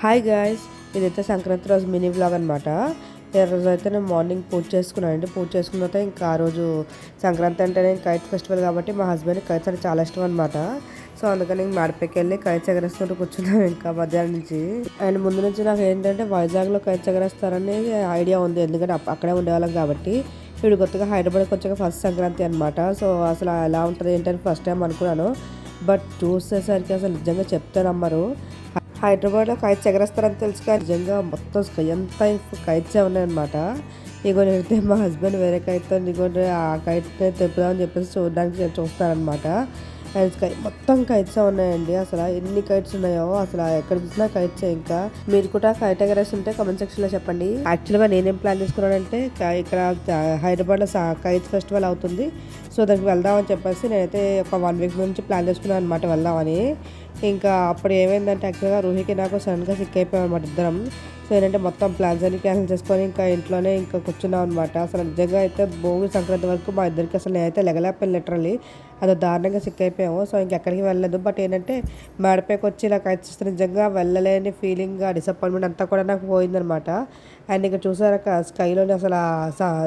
Hi guys, ఇదైతే సంక్రాంతి రోజు mini vlog అనమాట. ఈ రోజు అయితే నేను మార్నింగ్ పూజ చేసుకున్నానండి. పూజ చేసుకున్న తర్వాత ఇంకా ఆ రోజు సంక్రాంతి అంటేనే కైట్ ఫెస్టివల్ కాబట్టి మా హస్బెండ్ కైట్స్ అంటే చాలా ఇష్టం అనమాట. సో అందుకని మాడిపైకి వెళ్ళి కైట్స్ ఎగరేస్తుంటూ కూర్చున్నాం ఇంకా మధ్యాహ్నం నుంచి. అండ్ ముందు నుంచి నాకు ఏంటంటే వైజాగ్లో కైట్స్ ఎగరేస్తారని ఐడియా ఉంది, ఎందుకంటే అక్కడే ఉండేవాళ్ళం కాబట్టి. ఇప్పుడు కొత్తగా హైదరాబాద్కి వచ్చాక ఫస్ట్ సంక్రాంతి అనమాట. సో అసలు ఎలా ఉంటుంది ఏంటని ఫస్ట్ టైం అనుకున్నాను. బట్ చూసేసరికి అసలు నిజంగా చెప్తే నమ్మరు. హైదరాబాద్లో కైట్స్ ఎగరేస్తారని తెలుసు కానీ నిజంగా మొత్తం స్కై అంతా కైట్సే ఉన్నాయన్నమాట. ఇగో నేనైతే మా హస్బెండ్ వేరే కైట్తో ఇగోండి ఆ కైట్ని తెప్పుదామని చెప్పేసి చూడడానికి చూస్తానమాట. అండ్ స్కై మొత్తం కైట్సే ఉన్నాయండి. అసలు ఎన్ని కైట్స్ ఉన్నాయో అసలు ఎక్కడ చూసినా కైట్సే. ఇంకా మీరు కూడా కైట్ ఎగరేసి ఉంటే కామెంట్ సెక్షన్లో చెప్పండి. యాక్చువల్గా నేనేం ప్లాన్ చేసుకున్నానంటే ఇక్కడ హైదరాబాద్లో కైట్స్ ఫెస్టివల్ అవుతుంది, సో దానికి వెళ్దామని చెప్పేసి నేనైతే ఒక 1 వీక్ నుంచి ప్లాన్ చేసుకున్నాను అనమాట వెళ్దామని. ఇంకా అప్పుడు ఏమైందంటే యాక్చువల్గా రూహికి నాకు సడన్గా సిక్ అయిపోయాం అనమాట ఇద్దరం. సో ఏంటంటే మొత్తం ప్లాన్స్ అన్ని క్యాన్సిల్ చేసుకొని ఇంకా ఇంట్లోనే ఇంకా కూర్చున్నాం అనమాట. అసలు నిజంగా అయితే భోగి సంక్రాంతి వరకు మా ఇద్దరికి అసలు నేనైతే లెగలేకపోయాను లిటరల్లీ. అది దారుణంగా సిక్ అయిపోయాము. సో ఇంకెక్కడికి వెళ్ళలేదు. బట్ ఏంటంటే మేడపైకి వచ్చి ఇలా కైట్స్ నిజంగా వెళ్ళలేని ఫీలింగ్, డిసప్పాయింట్మెంట్ అంతా కూడా నాకు పోయిందనమాట. అండ్ ఇంకా చూసాక స్కైలోని అసలు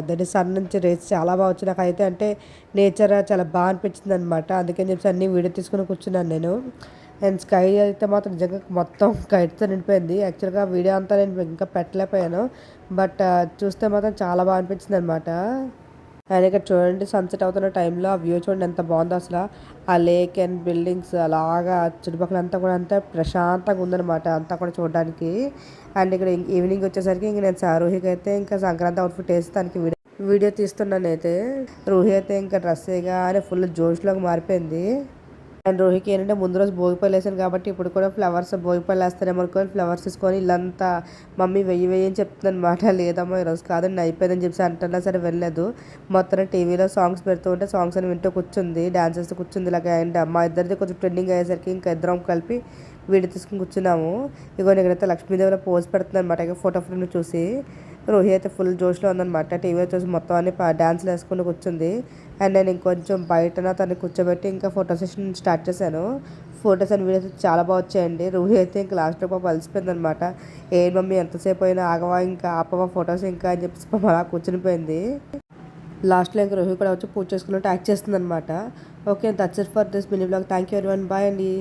దాని సన్ నుంచి రేస్ చాలా బాగా వచ్చి నాకైతే అంటే నేచర్ చాలా బాగా అనిపించింది అనమాట. అందుకని చెప్పి అన్ని వీడియో తీసుకుని కూర్చున్నాను నేను. అండ్ స్కై అయితే మాత్రం నిజంగా మొత్తం కైట్తో నిండిపోయింది. యాక్చువల్గా వీడియో అంతా నేను ఇంకా పెట్టలేకపోయాను, బట్ చూస్తే మాత్రం చాలా బాగా అనిపించింది అనమాట. అండ్ ఇక్కడ చూడండి సన్సెట్ అవుతున్న టైంలో ఆ వ్యూ చూడండి ఎంత బాగుందో అసలు. ఆ లేక్ అండ్ బిల్డింగ్స్ అలాగా చుట్టుపక్కల అంతా కూడా అంతా ప్రశాంతంగా ఉందన్నమాట అంతా కూడా చూడడానికి. అండ్ ఇక్కడ ఈవినింగ్ వచ్చేసరికి ఇంక నేను రూహికి అయితే ఇంకా సంక్రాంతి అవుట్ఫిట్ వేసి దానికి వీడియో తీస్తున్నాను అయితే. రూహి అయితే ఇంకా డ్రెస్ వేయగానే ఫుల్ జోష్లోకి మారిపోయింది. అండ్ రోహికి ఏంటంటే ముందు రోజు భోగిపళ్ళు వేసాను కాబట్టి ఇప్పుడు కూడా ఫ్లవర్స్ భోగిపళ్ళు వేస్తారేమో అనుకొని ఫ్లవర్స్ తీసుకొని ఇల్లంతా మమ్మీ వెయ్యి అని చెప్తుంది అనమాట. లేదమ్మా ఈరోజు కాదండి అయిపోయిందని చెప్పి అంటున్నా సరే వెళ్ళలేదు. మొత్తం టీవీలో సాంగ్స్ పెడుతూ ఉంటే సాంగ్స్ అని వింటూ కూర్చుంది, డాన్స్ చేస్తూ కూర్చుంది ఇలాగ. అండ్ మా ఇద్దరిది కొంచెం ట్రెండింగ్ అయ్యేసరికి ఇంకా ఇద్దరం కలిపి వీడియో తీసుకుని కూర్చున్నాము. ఇగో ఇక్కడైతే లక్ష్మీదేవిలో పోజ్ పెడుతుంది అనమాట ఇక ఫోటో ఫ్రేమ్ చూసి. రోహి అయితే ఫుల్ జోష్లో ఉందన్నమాట. టీవీ చూసి మొత్తం అన్ని డ్యాన్స్లు వేసుకుని కూర్చుంది. అండ్ నేను ఇంకొంచెం బయటన తను కూర్చోబెట్టి ఇంకా ఫోటో సెషన్ స్టార్ట్ చేశాను. ఫొటోస్ అండ్ వీడియోస్ చాలా బాగా వచ్చాయండి. రూహి అయితే ఇంకా లాస్ట్లో పాప అలసిపోయింది అనమాట. ఏ మమ్మీ ఎంతసేపు అయినా ఆగవా ఇంకా ఆపవా ఫొటోస్ ఇంకా అని చెప్పేసి పాప అలా కూర్చునిపోయింది. లాస్ట్లో ఇంకా రూహి కూడా వచ్చి పూజ చేసుకున్నట్టు యాక్ట్ చేస్తుంది అనమాట. Okay, that's it for this mini blog. Thank you everyone, bye అండి.